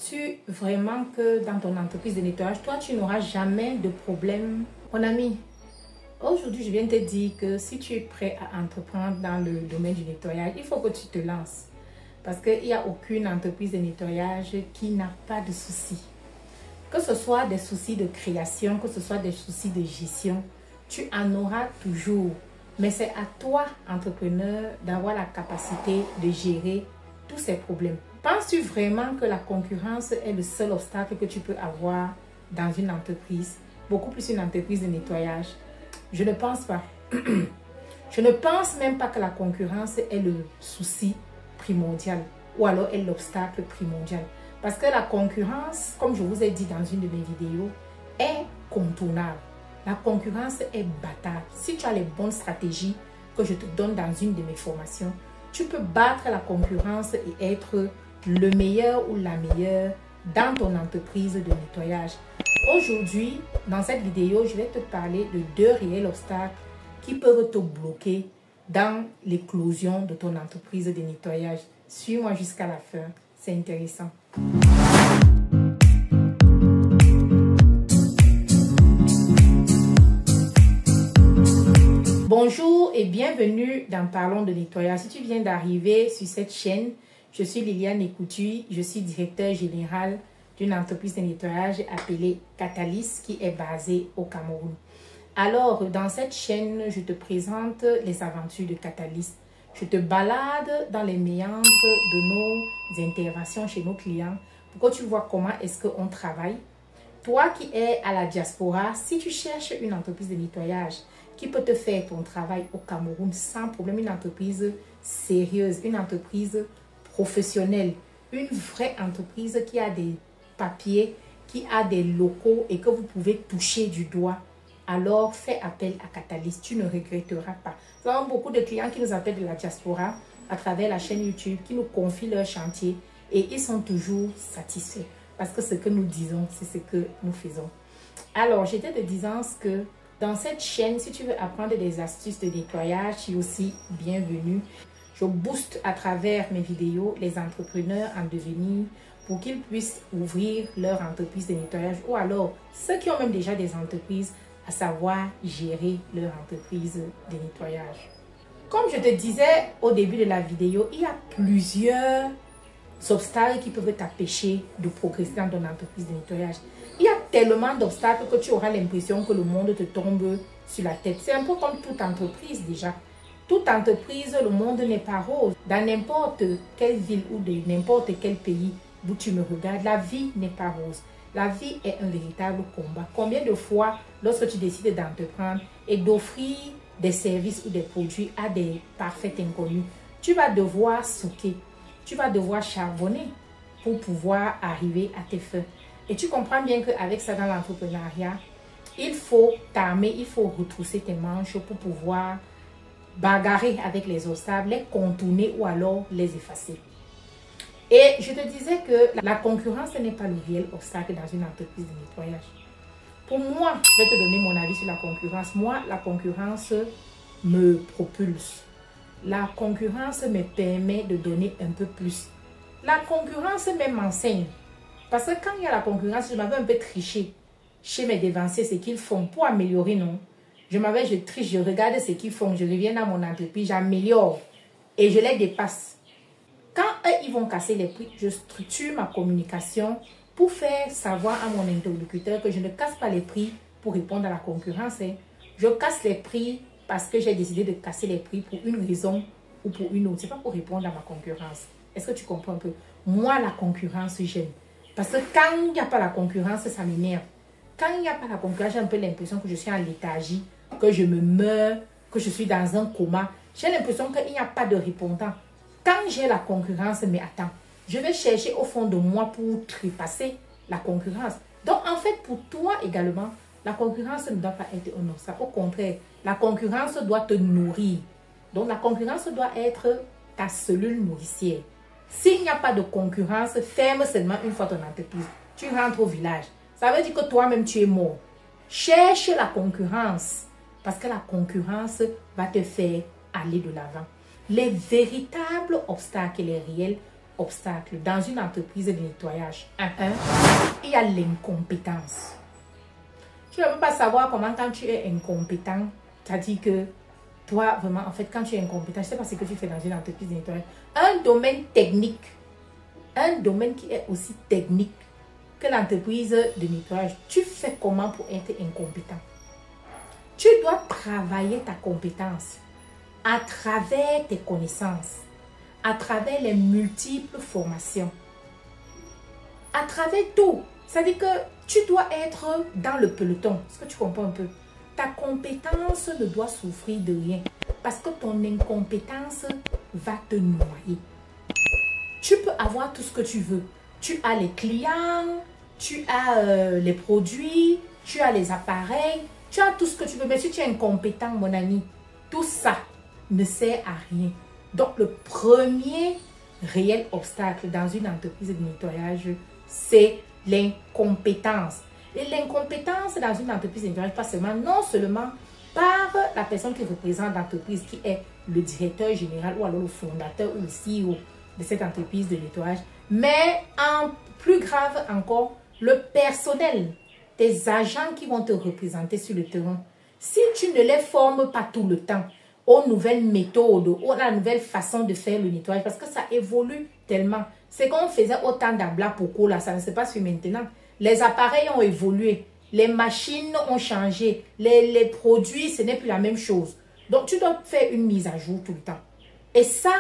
Penses-tu vraiment que dans ton entreprise de nettoyage, toi, tu n'auras jamais de problème? Mon ami, aujourd'hui, je viens te dire que si tu es prêt à entreprendre dans le domaine du nettoyage, il faut que tu te lances. Parce qu'il n'y a aucune entreprise de nettoyage qui n'a pas de soucis. Que ce soit des soucis de création, que ce soit des soucis de gestion, tu en auras toujours. Mais c'est à toi, entrepreneur, d'avoir la capacité de gérer tous ces problèmes. Penses-tu vraiment que la concurrence est le seul obstacle que tu peux avoir dans une entreprise, beaucoup plus une entreprise de nettoyage? Je ne pense pas. Je ne pense même pas que la concurrence est le souci primordial ou alors est l'obstacle primordial. Parce que la concurrence, comme je vous ai dit dans une de mes vidéos, est contournable. La concurrence est battable. Si tu as les bonnes stratégies que je te donne dans une de mes formations, tu peux battre la concurrence et être le meilleur ou la meilleure dans ton entreprise de nettoyage. Aujourd'hui, dans cette vidéo, je vais te parler de 2 réels obstacles qui peuvent te bloquer dans l'éclosion de ton entreprise de nettoyage. Suis-moi jusqu'à la fin, c'est intéressant. Bonjour et bienvenue dans Parlons de nettoyage. Si tu viens d'arriver sur cette chaîne, je suis Liliane Ekoutu, je suis directeur général d'une entreprise de nettoyage appelée Catalyst qui est basée au Cameroun. Alors, dans cette chaîne, je te présente les aventures de Catalyst. Je te balade dans les méandres de nos interventions chez nos clients pour que tu vois comment est-ce qu'on travaille. Toi qui es à la diaspora, si tu cherches une entreprise de nettoyage qui peut te faire ton travail au Cameroun sans problème, une entreprise sérieuse, une entreprise professionnelle, une vraie entreprise qui a des papiers, qui a des locaux et que vous pouvez toucher du doigt, alors fais appel à Catalyst, tu ne regretteras pas. Nous avons beaucoup de clients qui nous appellent de la diaspora à travers la chaîne YouTube, qui nous confient leur chantier et ils sont toujours satisfaits parce que ce que nous disons, c'est ce que nous faisons. Alors, j'étais te disant que dans cette chaîne, si tu veux apprendre des astuces de nettoyage, tu es aussi bienvenue. Je booste à travers mes vidéos les entrepreneurs en devenir pour qu'ils puissent ouvrir leur entreprise de nettoyage ou alors ceux qui ont même déjà des entreprises à savoir gérer leur entreprise de nettoyage. Comme je te disais au début de la vidéo, il y a plusieurs obstacles qui peuvent t'empêcher de progresser dans ton entreprise de nettoyage. Il y a tellement d'obstacles que tu auras l'impression que le monde te tombe sur la tête. C'est un peu comme toute entreprise déjà. Toute entreprise, le monde n'est pas rose. Dans n'importe quelle ville ou de n'importe quel pays où tu me regardes, la vie n'est pas rose. La vie est un véritable combat. Combien de fois, lorsque tu décides d'entreprendre et d'offrir des services ou des produits à des parfaits inconnus, tu vas devoir souquer, tu vas devoir charbonner pour pouvoir arriver à tes fins. Et tu comprends bien qu'avec ça dans l'entrepreneuriat, il faut t'armer, il faut retrousser tes manches pour pouvoir bagarrer avec les obstacles, les contourner ou alors les effacer. Et je te disais que la concurrence n'est pas le réel obstacle dans une entreprise de nettoyage. Pour moi, je vais te donner mon avis sur la concurrence. Moi, la concurrence me propulse. La concurrence me permet de donner un peu plus. La concurrence même m'enseigne. Parce que quand il y a la concurrence, je m'avais un peu triché chez mes devanciers, ce qu'ils font pour améliorer, non? Je triche, je regarde ce qu'ils font, je reviens dans mon entreprise, j'améliore et je les dépasse. Quand eux, ils vont casser les prix, je structure ma communication pour faire savoir à mon interlocuteur que je ne casse pas les prix pour répondre à la concurrence. Je casse les prix parce que j'ai décidé de casser les prix pour une raison ou pour une autre. Ce n'est pas pour répondre à ma concurrence. Est-ce que tu comprends un peu? Moi, la concurrence, j'aime. Parce que quand il n'y a pas la concurrence, ça m'énerve. Quand il n'y a pas la concurrence, j'ai un peu l'impression que je suis en léthargie, que je me meurs, que je suis dans un coma. J'ai l'impression qu'il n'y a pas de répondant. Quand j'ai la concurrence, mais attends, je vais chercher au fond de moi pour trépasser la concurrence. Donc, en fait, pour toi également, la concurrence ne doit pas être un obstacle. Au contraire, la concurrence doit te nourrir. Donc, la concurrence doit être ta cellule nourricière. S'il n'y a pas de concurrence, ferme seulement une fois ton entreprise. Tu rentres au village. Ça veut dire que toi-même, tu es mort. Cherche la concurrence. Parce que la concurrence va te faire aller de l'avant. Les véritables obstacles et les réels obstacle dans une entreprise de nettoyage. Il y a l'incompétence. Tu ne peux pas savoir comment quand tu es incompétent, c'est-à-dire que toi, vraiment, en fait, quand tu es incompétent, je ne sais pas ce que tu fais dans une entreprise de nettoyage. Un domaine technique, un domaine qui est aussi technique que l'entreprise de nettoyage, tu fais comment pour être incompétent? Tu dois travailler ta compétence à travers tes connaissances, à travers les multiples formations, à travers tout. C'est-à-dire que tu dois être dans le peloton. Est-ce que tu comprends un peu? Ta compétence ne doit souffrir de rien parce que ton incompétence va te noyer. Tu peux avoir tout ce que tu veux. Tu as les clients, tu as les produits, tu as les appareils, tu as tout ce que tu veux. Mais si tu es incompétent, mon ami, tout ça ne sert à rien. Donc, le premier réel obstacle dans une entreprise de nettoyage, c'est l'incompétence. Et l'incompétence dans une entreprise de nettoyage, pas seulement, non seulement par la personne qui représente l'entreprise, qui est le directeur général ou alors le fondateur ou le CEO de cette entreprise de nettoyage, mais en plus grave encore, le personnel, tes agents qui vont te représenter sur le terrain. Si tu ne les formes pas tout le temps aux nouvelles méthodes, aux la nouvelle façon de faire le nettoyage, parce que ça évolue tellement. C'est qu'on faisait autant d'abla pour là, ça ne se passe plus maintenant. Les appareils ont évolué, les machines ont changé, les produits, ce n'est plus la même chose. Donc, tu dois faire une mise à jour tout le temps. Et ça,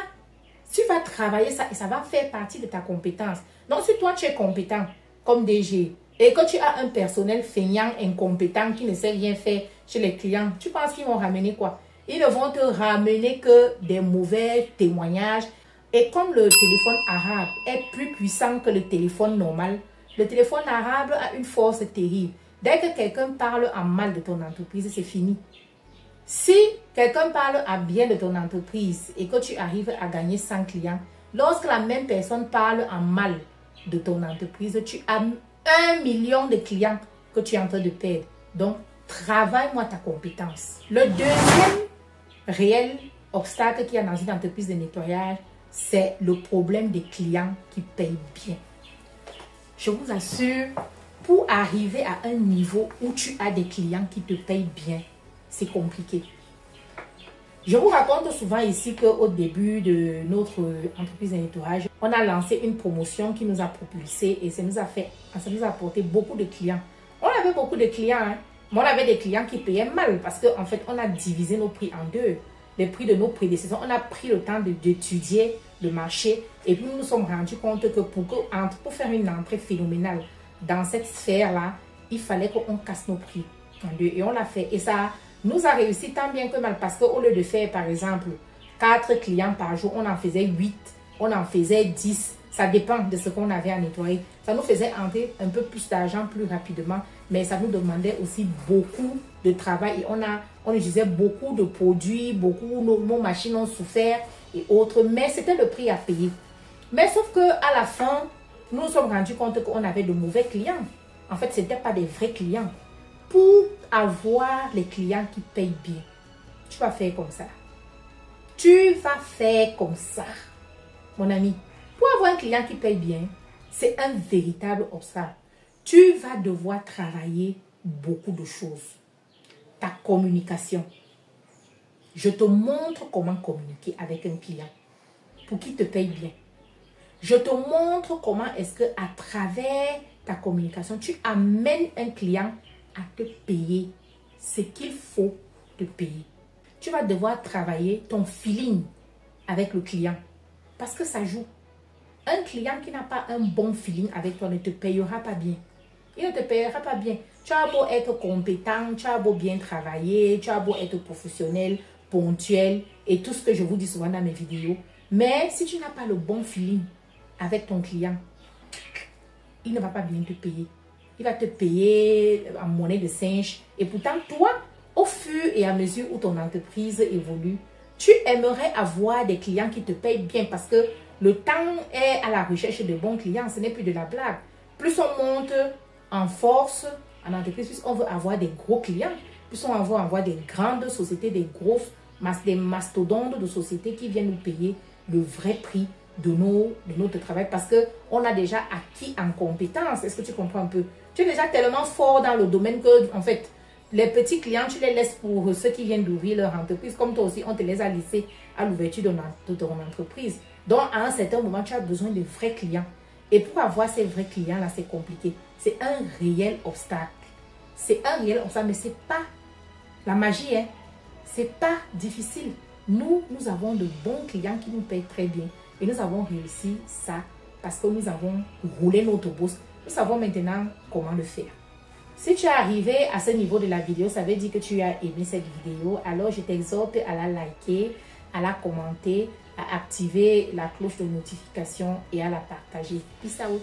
tu vas travailler ça et ça va faire partie de ta compétence. Donc, si toi, tu es compétent comme DG et que tu as un personnel feignant, incompétent, qui ne sait rien faire chez les clients, tu penses qu'ils vont ramener quoi? Ils ne vont te ramener que des mauvais témoignages. Et comme le téléphone arabe est plus puissant que le téléphone normal, le téléphone arabe a une force terrible. Dès que quelqu'un parle en mal de ton entreprise, c'est fini. Si quelqu'un parle en bien de ton entreprise et que tu arrives à gagner 100 clients, lorsque la même personne parle en mal de ton entreprise, tu as 1 million de clients que tu es en train de perdre. Donc, travaille-moi ta compétence. Le deuxième réel obstacle qu'il y a dans une entreprise de nettoyage, c'est le problème des clients qui payent bien. Je vous assure, pour arriver à un niveau où tu as des clients qui te payent bien, c'est compliqué. Je vous raconte souvent ici qu'au début de notre entreprise de nettoyage, on a lancé une promotion qui nous a propulsé et ça nous a apporté beaucoup de clients. On avait beaucoup de clients, hein, mais on avait des clients qui payaient mal parce qu'en fait, on a divisé nos prix en deux. Les prix de nos prédécesseurs, on a pris le temps d'étudier le marché et puis nous nous sommes rendus compte que pour faire une entrée phénoménale dans cette sphère-là, il fallait qu'on casse nos prix en deux et on l'a fait. Et ça nous a réussi tant bien que mal parce qu'au lieu de faire par exemple 4 clients par jour, on en faisait 8, on en faisait 10. Ça dépend de ce qu'on avait à nettoyer. Ça nous faisait entrer un peu plus d'argent plus rapidement, mais ça nous demandait aussi beaucoup de travail. Et on utilisait beaucoup de produits, nos machines ont souffert et autres, mais c'était le prix à payer. Mais sauf qu'à la fin, nous nous sommes rendus compte qu'on avait de mauvais clients. En fait, ce n'étaient pas des vrais clients. Pour avoir les clients qui payent bien, tu vas faire comme ça. Tu vas faire comme ça, mon ami. Pour avoir un client qui paye bien, c'est un véritable obstacle. Tu vas devoir travailler beaucoup de choses. Ta communication. Je te montre comment communiquer avec un client pour qu'il te paye bien. Je te montre comment est-ce que à travers ta communication, tu amènes un client à te payer ce qu'il faut te payer. Tu vas devoir travailler ton feeling avec le client parce que ça joue. Un client qui n'a pas un bon feeling avec toi ne te payera pas bien. Il ne te payera pas bien. Tu as beau être compétent, tu as beau bien travailler, tu as beau être professionnel, ponctuel et tout ce que je vous dis souvent dans mes vidéos. Mais si tu n'as pas le bon feeling avec ton client, il ne va pas bien te payer. Il va te payer en monnaie de singe. Et pourtant, toi, au fur et à mesure où ton entreprise évolue, tu aimerais avoir des clients qui te payent bien parce que le temps est à la recherche de bons clients. Ce n'est plus de la blague. Plus on monte en force en entreprise, plus on veut avoir des gros clients. Plus on veut avoir des grandes sociétés, des mastodontes de sociétés qui viennent nous payer le vrai prix de notre travail parce qu'on a déjà acquis en compétence. Est-ce que tu comprends un peu? Tu es déjà tellement fort dans le domaine que, en fait, les petits clients, tu les laisses pour ceux qui viennent d'ouvrir leur entreprise. Comme toi aussi, on te les a laissés à l'ouverture de ton entreprise. Donc, à un certain moment, tu as besoin de vrais clients. Et pour avoir ces vrais clients-là, c'est compliqué. C'est un réel obstacle. C'est un réel obstacle, mais ce n'est pas la magie, hein. Ce n'est pas difficile. Nous avons de bons clients qui nous payent très bien. Et nous avons réussi ça parce que nous avons roulé notre bourse. Nous savons maintenant comment le faire. Si tu es arrivé à ce niveau de la vidéo, ça veut dire que tu as aimé cette vidéo. Alors, je t'exhorte à la liker, à la commenter, à activer la cloche de notification et à la partager. Peace out.